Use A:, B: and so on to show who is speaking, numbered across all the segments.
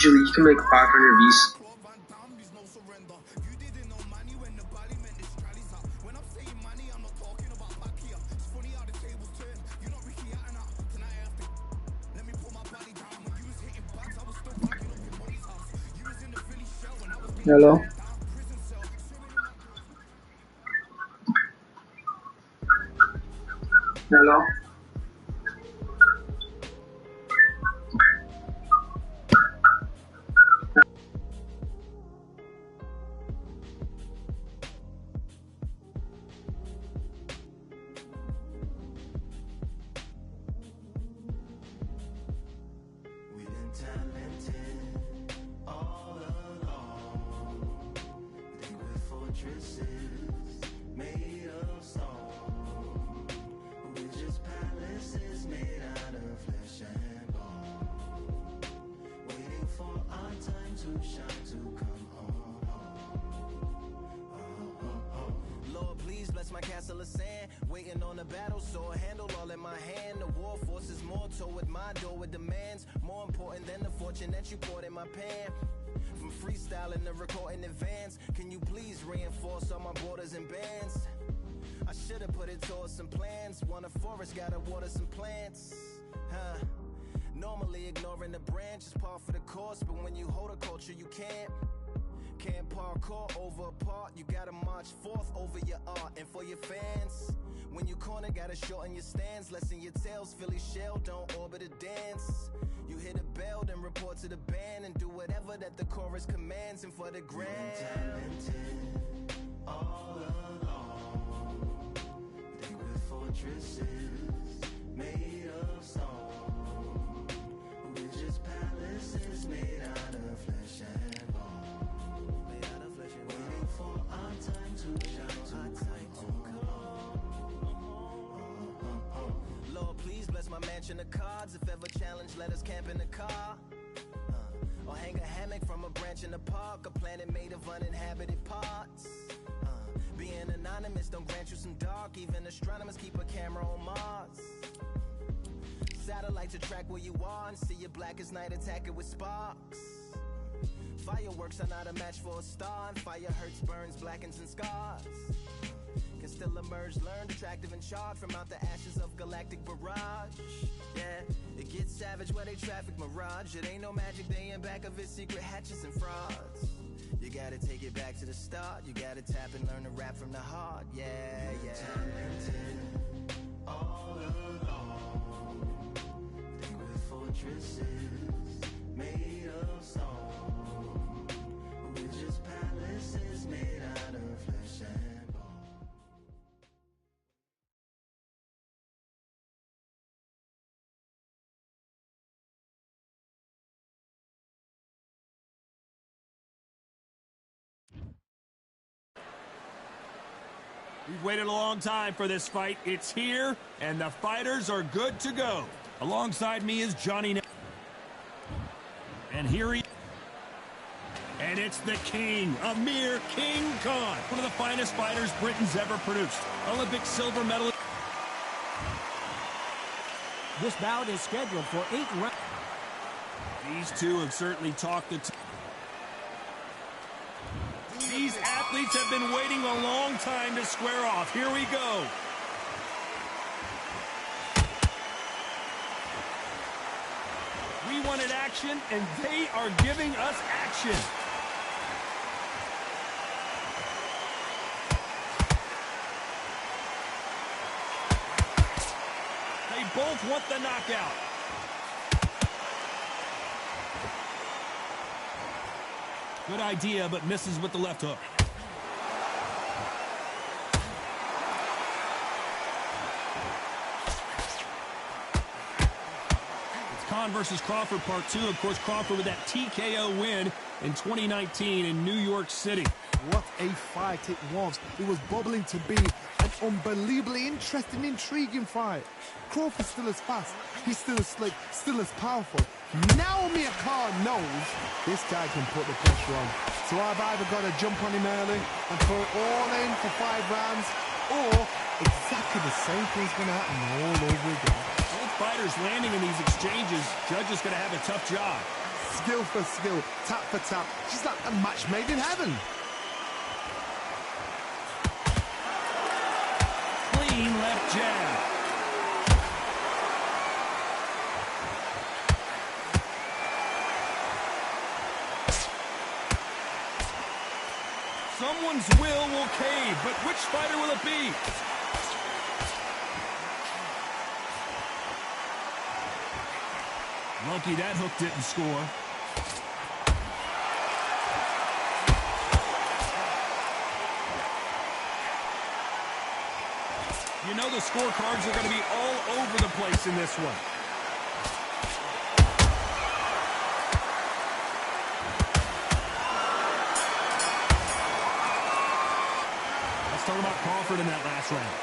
A: Usually you can make 500 Vs. Hello? Hello?
B: My castle of sand, waiting on a battle, so a handle all in my hand. The war forces more toward my door with demands, more important than the fortune that you poured in my pan. From freestyling to recording advance, can you please reinforce all my borders and bands? I should have put it towards some plans. Want a forest, gotta water some plants. Normally ignoring the branch is par for the course, but when you hold a culture you can't parkour over a part. You gotta march forth over your art. And for your fans, when you corner, gotta shorten your stance. Lessen your tails, Philly shell, don't orbit a dance. You hit a bell, then report to the band, and do whatever that the chorus commands. And for the grand, talented all along. They were fortresses made of stone. We're just palaces made out of flesh and bone. Waiting for our time to shine, Lord, please bless my mansion of cards. If ever challenged, let us camp in the car. Or hang a hammock from a branch in the park. A planet made of uninhabited parts. Being anonymous don't grant you some dark. Even astronomers keep a camera on Mars. Satellite to track where you are and see your blackest night, attack it with sparks. Fireworks are not a match for a star, and fire hurts, burns, blackens, and scars. Can still emerge, learned, attractive, and charred from out the ashes of galactic barrage. Yeah, it gets savage where they traffic mirage. It ain't no magic day in back of its secret hatches and frauds. You gotta take it back to the start. You gotta tap and learn to rap from the heart. Yeah, yeah. Talented all along. They were fortresses made of stone. We're just palaces made out of flesh and bone.
C: We've waited a long time for this fight. It's here, and the fighters are good to go. Alongside me is Johnny. And here he... And it's the king, Amir King Khan, one of the finest fighters Britain's ever produced. Olympic silver medalist.
D: This bout is scheduled for 8 rounds.
C: These two have certainly talked the talk. These athletes have been waiting a long time to square off. Here we go. We wanted action, and they are giving us action. They both want the knockout. Good idea, but misses with the left hook. It's Khan versus Crawford Part 2. Of course, Crawford with that TKO win in 2019 in New York City.
E: What a fight it was. It was bubbling to be an unbelievably interesting, intriguing fight. Crawford's still as fast. He's still as slick, still as powerful. Now Amir Khan knows this guy can put the pressure on. So I've either got to jump on him early and throw it all in for 5 rounds, or exactly the same thing's going to happen all over again.
C: Both fighters landing in these exchanges. Judge is going to have a tough job.
E: skill for skill, tap for tap. She's like a match made in heaven.
C: Clean left jab. Someone's will cave, but which fighter will it be? Lucky that hook didn't score. You know the scorecards are going to be all over the place in this one. Let's talk about Crawford in that last round.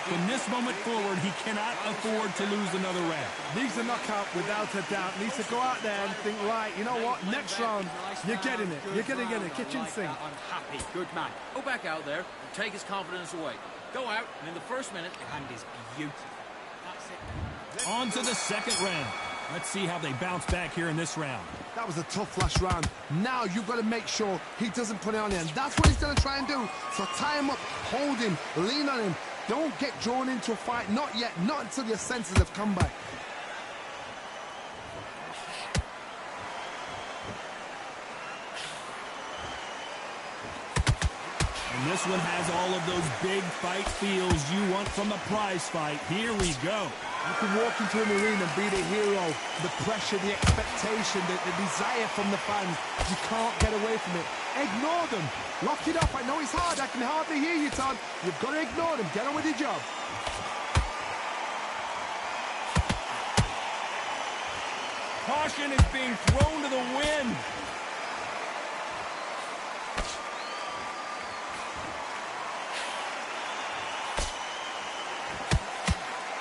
C: From this moment forward, he cannot afford to lose another round.
E: Needs a knockout without a doubt. Needs to go out there and think, right, you know what, next round, you're getting it. You're going to get it. Kitchen sink.
F: I'm happy. Good man. Go back out there and take his confidence away. Go out, and in the first minute, your hand is beautiful. That's it.
C: On to the second round. Let's see how they bounce back here in this round.
E: That was a tough last round. Now you've got to make sure he doesn't put it on you, and that's what he's going to try and do. So tie him up, hold him, lean on him. Don't get drawn into a fight. Not yet. Not until your senses have come back.
C: And this one has all of those big fight feels you want from a prize fight. Here we go.
E: You can walk into an arena and be the hero. The pressure, the expectation, the desire from the fans. You can't get away from it. Ignore them. Lock it up. I know it's hard. I can hardly hear you, Todd. You've got to ignore them. Get on with your job.
C: Caution is being thrown to the wind.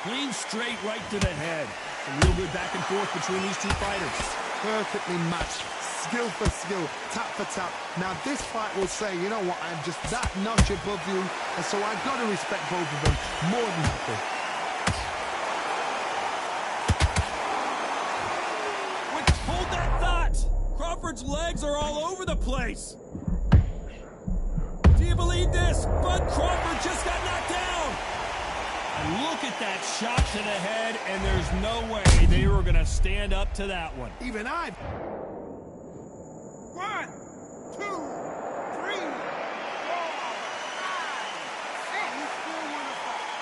C: Clean straight right to the head. Some real good back and forth between these two fighters.
E: Perfectly matched. Skill for skill, tap for tap. Now this fight will say, you know what, I'm just that notch above you, and so I've got to respect both of them more than happy.
C: Hold that thought! Crawford's legs are all over the place. Do you believe this? Bud Crawford just got knocked down. And look at that shot to the head, and there's no way they were going to stand up to that one.
E: Even I.
G: 1, 2, 3, 4, 5, 6. You still want to fight.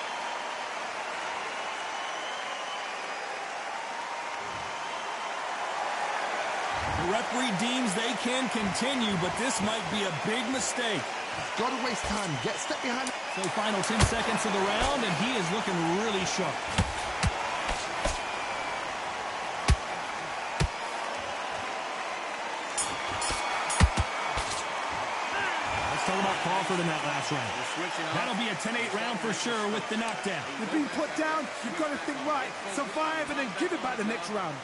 C: The referee deems they can continue, but this might be a big mistake.
E: Got to waste time. Get step behind.
C: So final 10 seconds of the round, and he is looking really sharp. Let's talk about Crawford in that last round. That'll be a 10-8 round for sure with the knockdown.
E: You've been put down. You've got to think right. Survive and then give it back the next round.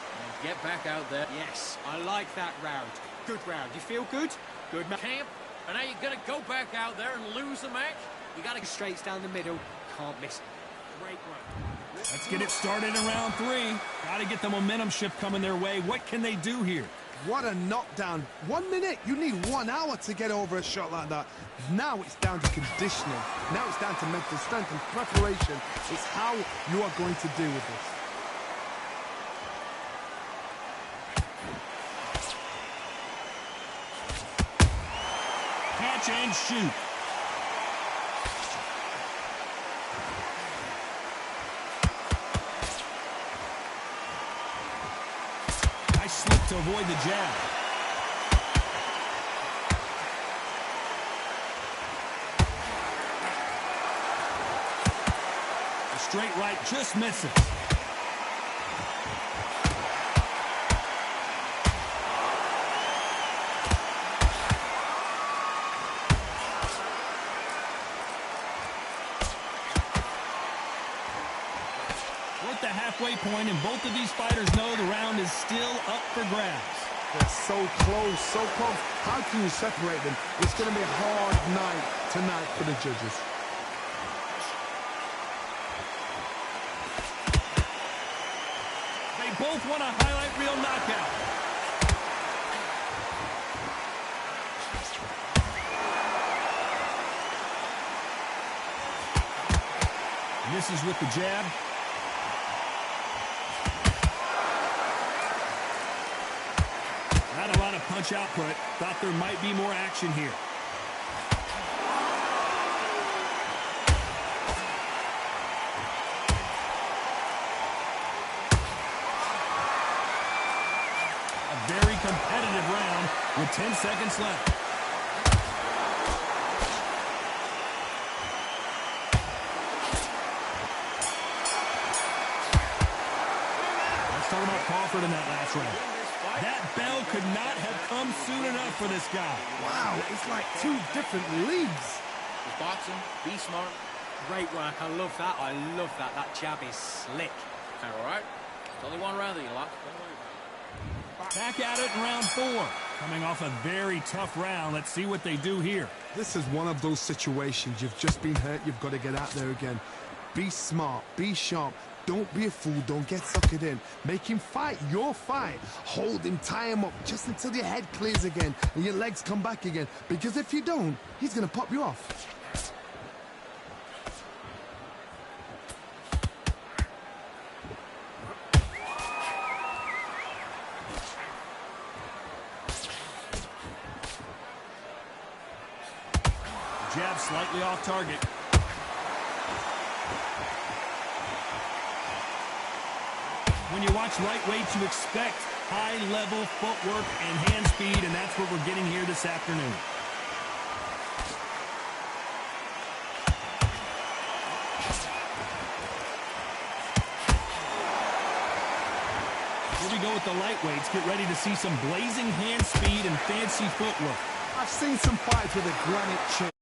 F: Get back out there.
D: Yes, I like that round. Good round. You feel good? Good man.
F: Camp. And now you're going to go back out there and lose the match? You got to
D: Straights down the middle. Can't miss it. Great round.
C: Let's get it started in round 3. Got to get the momentum shift coming their way. What can they do here?
E: What a knockdown. 1 minute. You need 1 hour to get over a shot like that. Now it's down to conditioning. Now it's down to mental strength and preparation. It's how you are going to deal with this.
C: Catch and shoot. Nice slip to avoid the jab. The straight right just misses. The halfway point, and both of these fighters know the round is still up for grabs.
E: They're so close, so close. How can you separate them? It's going to be a hard night tonight for the judges.
C: They both want a highlight reel knockout. misses with the jab. Not a lot of punch output. Thought there might be more action here. A very competitive round with 10 seconds left. Let's talk about Crawford in that last round. That bell could not have come soon enough for this guy.
E: Wow, it's like two different leagues.
F: With boxing, be smart.
D: Great work. I love that. I love that. That jab is slick.
F: Kind of all right. It's only one round that you lost. Don't worry about it.
C: Back at it in round 4. Coming off a very tough round. Let's see what they do here.
E: This is one of those situations. You've just been hurt. You've got to get out there again. Be smart. Be sharp. Don't be a fool. Don't get suckered in. Make him fight your fight. Hold him, tie him up just until your head clears again and your legs come back again. Because if you don't, he's going to pop you off.
C: Jab slightly off target. When you watch lightweights, you expect high-level footwork and hand speed, and that's what we're getting here this afternoon. Here we go with the lightweights. Get ready to see some blazing hand speed and fancy footwork.
E: I've seen some fights with a granite chin.